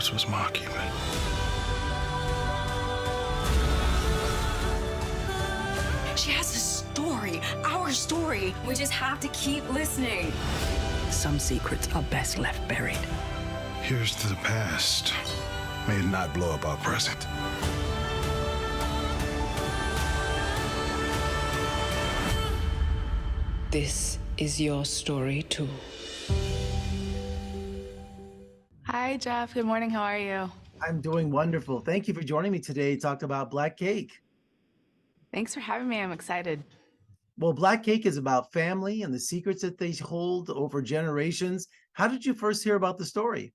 yours was Mark even. She has a story, our story. We just have to keep listening. Some secrets are best left buried. Here's to the past. May it not blow up our present. This is your story too. Hi, Jeff. Good morning. How are you? I'm doing wonderful. Thank you for joining me today to talk about Black Cake. Thanks for having me. I'm excited. Well, Black Cake is about family and the secrets that they hold over generations. How did you first hear about the story?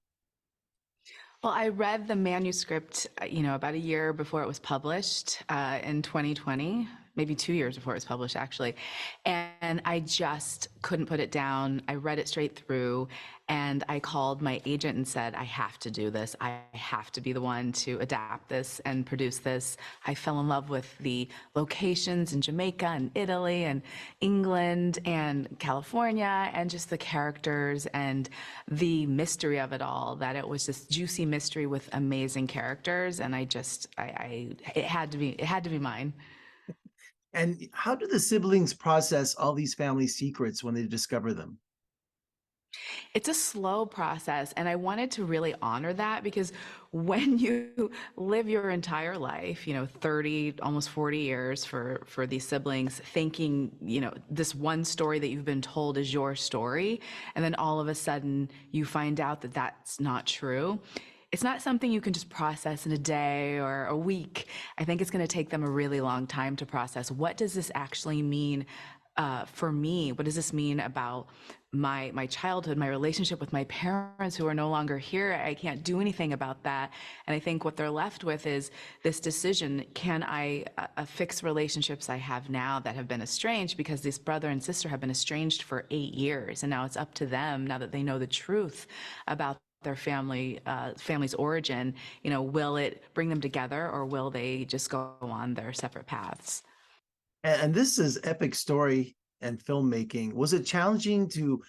Well, I read the manuscript, about a year before it was published in 2020, maybe 2 years before it was published, actually. And I just couldn't put it down. I read it straight through, and I called my agent and said, I have to do this. I have to be the one to adapt this and produce this. I fell in love with the locations in Jamaica and Italy and England and California, and just the characters and the mystery of it all, that it was this juicy mystery with amazing characters. And it had to be mine. And how do the siblings process all these family secrets when they discover them? It's a slow process, and I wanted to really honor that, because when you live your entire life, 30, almost 40 years for these siblings, thinking, this one story that you've been told is your story, and then all of a sudden you find out that that's not true. It's not something you can just process in a day or a week. I think it's going to take them a really long time to process. What does this actually mean for me? What does this mean about my childhood, my relationship with my parents who are no longer here? I can't do anything about that. And I think what they're left with is this decision: can I fix relationships I have now that have been estranged? Because this brother and sister have been estranged for 8 years, and now it's up to them, now that they know the truth about their family's origin, will it bring them together, or will they just go on their separate paths? And this is epic story and filmmaking. Was it challenging to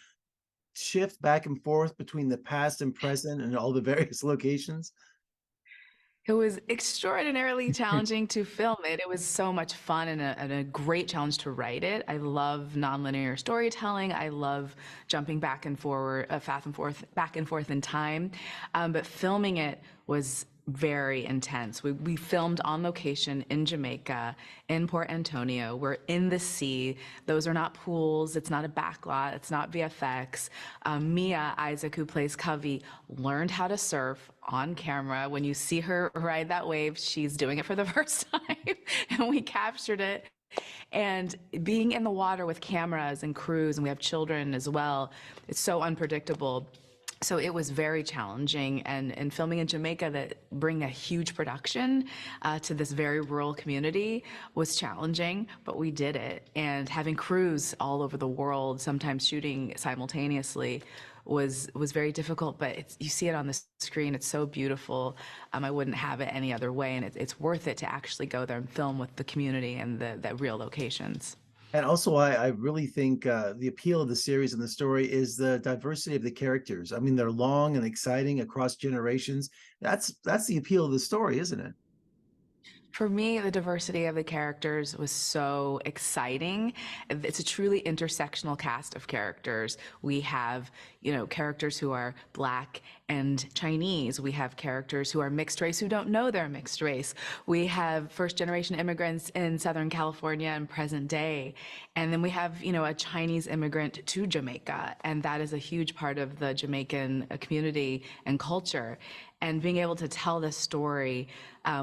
shift back and forth between the past and present and all the various locations? It was extraordinarily challenging to film it. It was so much fun and a great challenge to write it. I love nonlinear storytelling. I love jumping back and back and forth in time. But filming it was very intense. We filmed on location in Jamaica, in Port Antonio. We're in the sea. Those are not pools. It's not a backlot. It's not VFX. Mia Isaac, who plays Covey, learned how to surf on camera. When you see her ride that wave, she's doing it for the first time, and we captured it. And being in the water with cameras and crews, and we have children as well, it's so unpredictable. So it was very challenging, and filming in Jamaica that bring a huge production to this very rural community was challenging, but we did it. And having crews all over the world, sometimes shooting simultaneously, was very difficult, but you see it on the screen. It's so beautiful. I wouldn't have it any other way, and it's worth it to actually go there and film with the community and the real locations. And also, I really think the appeal of the series and the story is the diversity of the characters. I mean, they're long and exciting across generations. That's the appeal of the story, isn't it? For me, the diversity of the characters was so exciting. It's a truly intersectional cast of characters. We have, characters who are Black and Chinese. We have characters who are mixed race who don't know they're mixed race. We have first-generation immigrants in Southern California and present day. And then we have, a Chinese immigrant to Jamaica. And that is a huge part of the Jamaican community and culture. And being able to tell this story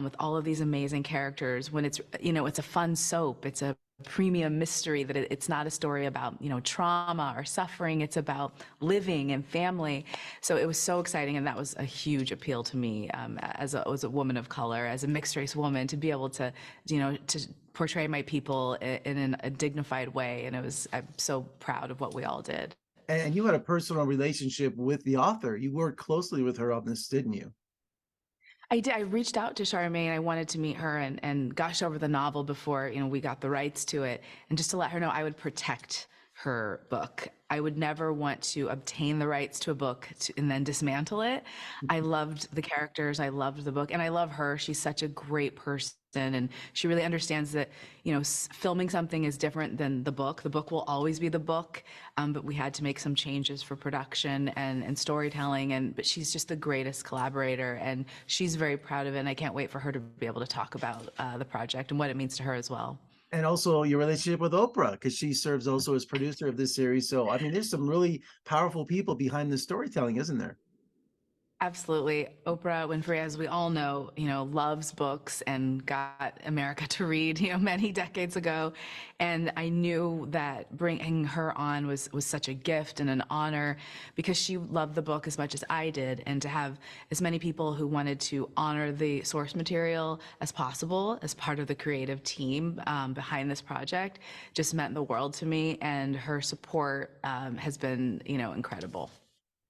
with all of these amazing characters, when it's, it's a fun soap, it's a premium mystery, that it's not a story about, trauma or suffering, it's about living and family. So it was so exciting, and that was a huge appeal to me as a woman of color, as a mixed race woman, to be able to, to portray my people in a dignified way. And I'm so proud of what we all did. And you had a personal relationship with the author. You worked closely with her on this, didn't you? I did. I reached out to Charmaine. I wanted to meet her and gush over the novel before, we got the rights to it. And just to let her know I would protect her book. I would never want to obtain the rights to a book and then dismantle it. I loved the characters, I loved the book, and I love her. She's such a great person, and she really understands that, filming something is different than the book. The book will always be the book, but we had to make some changes for production and storytelling. But she's just the greatest collaborator, and she's very proud of it. And I can't wait for her to be able to talk about the project and what it means to her as well. And also your relationship with Oprah, because she serves also as producer of this series. So, I mean, there's some really powerful people behind the storytelling, isn't there? Absolutely. Oprah Winfrey, as we all know, loves books and got America to read, many decades ago. And I knew that bringing her on was such a gift and an honor, because she loved the book as much as I did. And to have as many people who wanted to honor the source material as possible as part of the creative team behind this project just meant the world to me. And her support has been, incredible.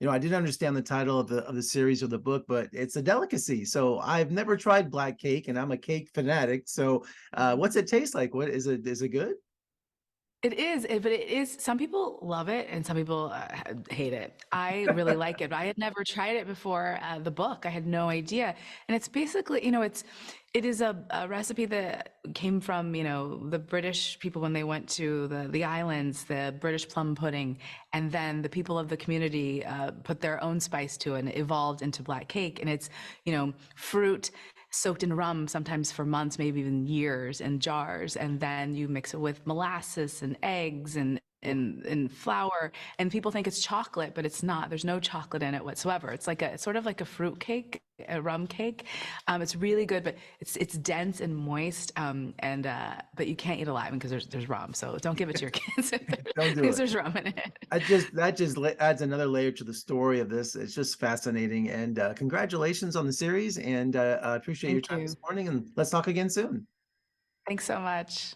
I didn't understand the title of the series or the book, but it's a delicacy. So I've never tried black cake, and I'm a cake fanatic. So what's it taste like? What is it? Is it good? It is, but it is. Some people love it, and some people hate it. I really like it, but I had never tried it before the book. I had no idea, and it's basically, it is a recipe that came from, the British people when they went to the islands, the British plum pudding, and then the people of the community put their own spice to it, and it evolved into black cake, and it's, fruit soaked in rum, sometimes for months, maybe even years, in jars, and then you mix it with molasses and eggs and flour, and people think it's chocolate, but it's not. There's no chocolate in it whatsoever. It's like sort of like a fruit cake, a rum cake. It's really good, but it's dense and moist, but you can't eat it alive because there's rum. So don't give it to your kids Don't do because it. there's rum in it. That just adds another layer to the story of this. It's just fascinating. And congratulations on the series. And I appreciate your Thank time this you. morning. And let's talk again soon. Thanks so much.